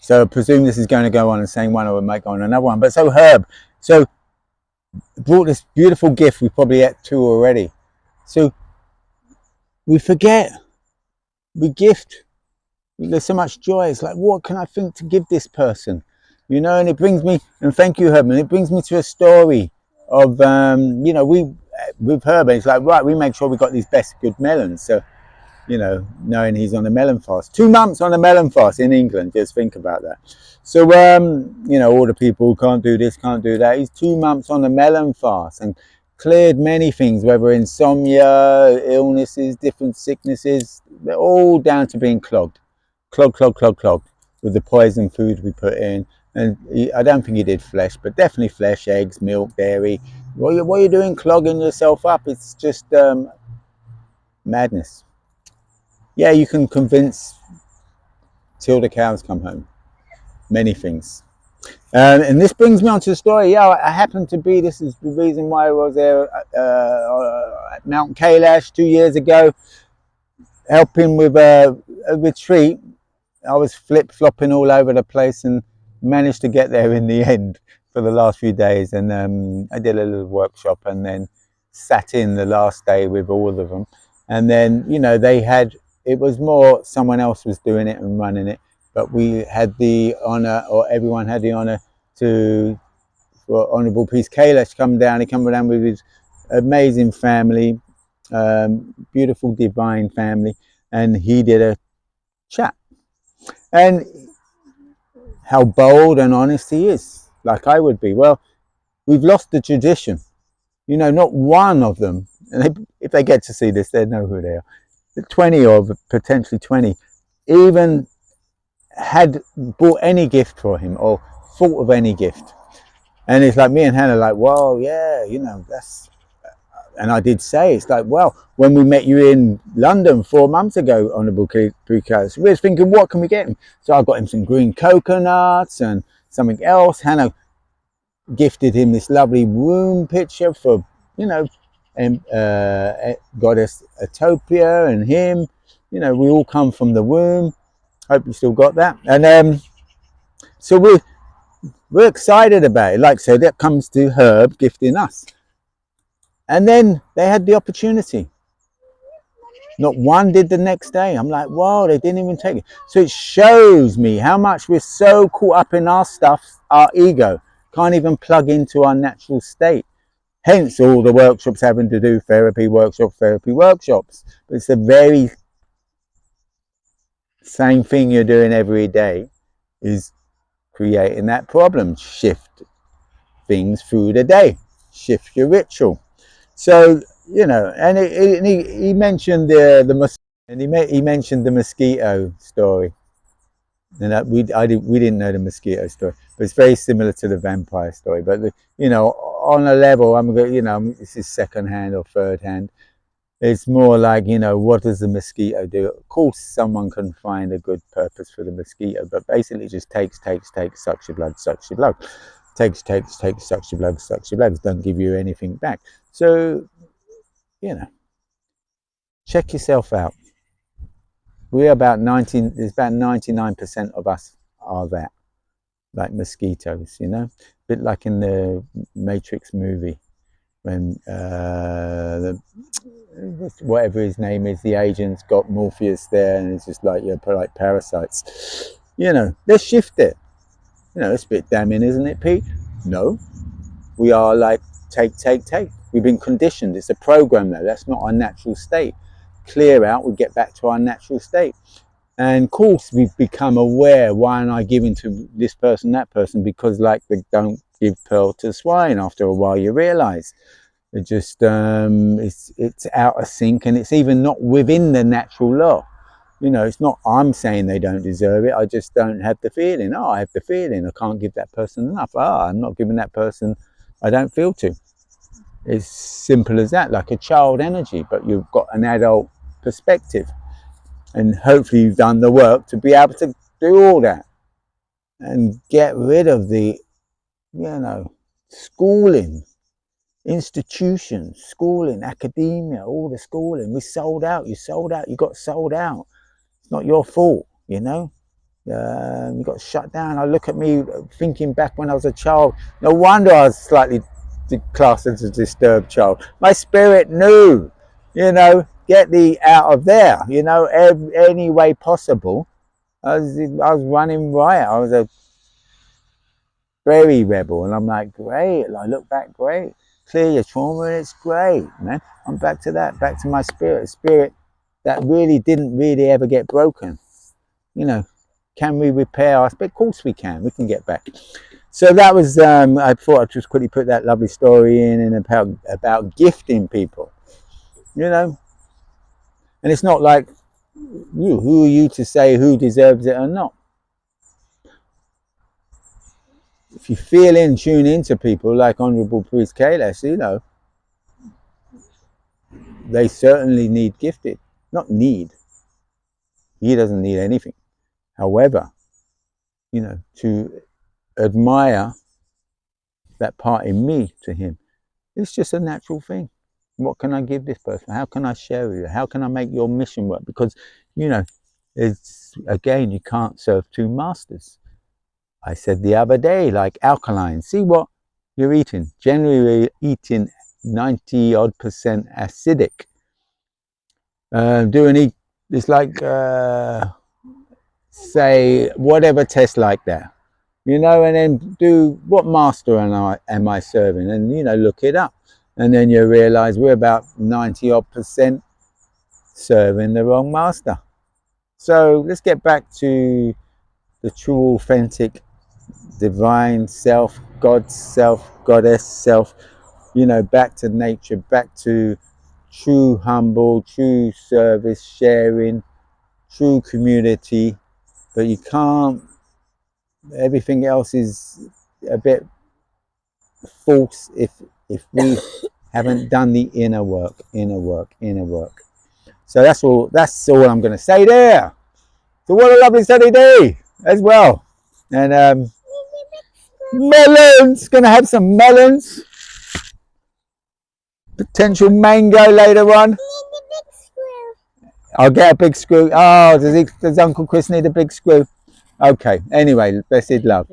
So I presume this is going to go on the same one, or we might go on another one. But so Herb, so brought this beautiful gift. We probably ate 2 already. So we forget, we gift. There's so much joy. It's like, what can I think to give this person? You know, and it brings me, and thank you, Herb, and it brings me to a story of, you know, with Herb, it's like, right, we make sure we got these best good melons. So, you know, knowing he's on a melon fast, 2 months on a melon fast in England, just think about that. So, you know, all the people who can't do this, can't do that. He's 2 months on a melon fast and cleared many things, whether insomnia, illnesses, different sicknesses, they're all down to being clogged with the poison food we put in. And I don't think he did flesh, but definitely flesh, eggs, milk, dairy. What are you doing clogging yourself up? It's just madness. Yeah, you can convince till the cows come home. Many things. And this brings me on to the story. Yeah, I happened to be, this is the reason why I was there at Mount Kailash 2 years ago, helping with a retreat. I was flip-flopping all over the place and managed to get there in the end for the last few days. And I did a little workshop and then sat in the last day with all of them. And then, you know, it was more someone else was doing it and running it. But we had the honour, or everyone had the honour for Honourable Peace Kailash come down. He came down with his amazing family, beautiful divine family. And he did a chat. And how bold and honest he is, like I would be. Well, we've lost the tradition. You know, not one of them, and if they get to see this, they know who they are. 20 or potentially 20 even had bought any gift for him or thought of any gift. And it's like me and Hannah, like, well, yeah, you know, that's. And I did say, it's like, well, when we met you in London 4 months ago, Honourable Precursor, we were thinking, what can we get him? So I got him some green coconuts and something else. Hannah gifted him this lovely womb picture for, you know, Goddess Atopia and him. You know, we all come from the womb. Hope you still got that. And so we're excited about it. Like, so that comes to Herb gifting us. And then they had the opportunity. Not one did the next day. I'm like, whoa, they didn't even take it. So it shows me how much we're so caught up in our stuff, our ego, can't even plug into our natural state. Hence all the workshops having to do therapy workshops. But it's the very same thing you're doing every day, is creating that problem. Shift things through the day. Shift your ritual. So, you know, and he mentioned he mentioned the mosquito story, and we didn't know the mosquito story, but it's very similar to the vampire story. But you know, on a level, you know, this is second hand or third hand. It's more like, you know, what does the mosquito do? Of course, someone can find a good purpose for the mosquito, but basically, it just takes, sucks your blood, takes, sucks your blood, don't give you anything back. So, you know, check yourself out. We're about 19, there's about 99% of us are that, like mosquitoes, you know, a bit like in the Matrix movie when whatever his name is, the agent's got Morpheus there and it's just like, you're like parasites. You know, let's shift it. You know, it's a bit damning, isn't it, Pete? No, we are like, take. We've been conditioned. It's a program though. That's not our natural state. Clear out, we get back to our natural state. And of course, we've become aware, why am I giving to this person, that person? Because like they don't give pearl to swine. After a while, you realize it just, it's out of sync, and it's even not within the natural law. You know, it's not I'm saying they don't deserve it. I just don't have the feeling. Oh, I have the feeling I can't give that person enough. I'm not giving that person, I don't feel to. It's simple as that, like a child energy, but you've got an adult perspective. And hopefully you've done the work to be able to do all that and get rid of the, you know, schooling, institutions, schooling, academia, all the schooling. We sold out, you got sold out. It's not your fault, you know. You got shut down. I look at me thinking back when I was a child. No wonder I was slightly classed as a disturbed child. My spirit knew, get thee out of there, any way possible. I was running riot. I was a very rebel, and I'm like, great. I look back, great. Clear your trauma, and it's great, man. I'm back to that, back to my spirit that really didn't really ever get broken. Can we repair our spirit? Of course we can. We can get back. So that was. I thought I'd just quickly put that lovely story in and about gifting people. And it's not like who are you to say who deserves it or not. If you feel in, tune into people like Honourable Priest Kailash, they certainly need gifted. Not need. He doesn't need anything. However, to admire that part in me to him, it's just a natural thing. What can I give this person? How can I share with you? How can I make your mission work? Because, it's, again, you can't serve two masters. I said the other day, like alkaline, see what you're eating. Generally, we're eating 90% acidic. It's like, say, whatever test like that, and then do what master am I serving, and look it up, and then you realize we're about 90% serving the wrong master. So let's get back to the true, authentic, divine self, God self, goddess self, back to nature, back to true humble, true service, sharing, true community. But you can't, everything else is a bit false if we haven't done the inner work. So that's all I'm going to say there. So what a lovely sunny day as well. And melons, going to have some melons. Potential mango later on. I'll get a big screw. Oh, does Uncle Chris need a big screw? Okay, anyway, blessed love.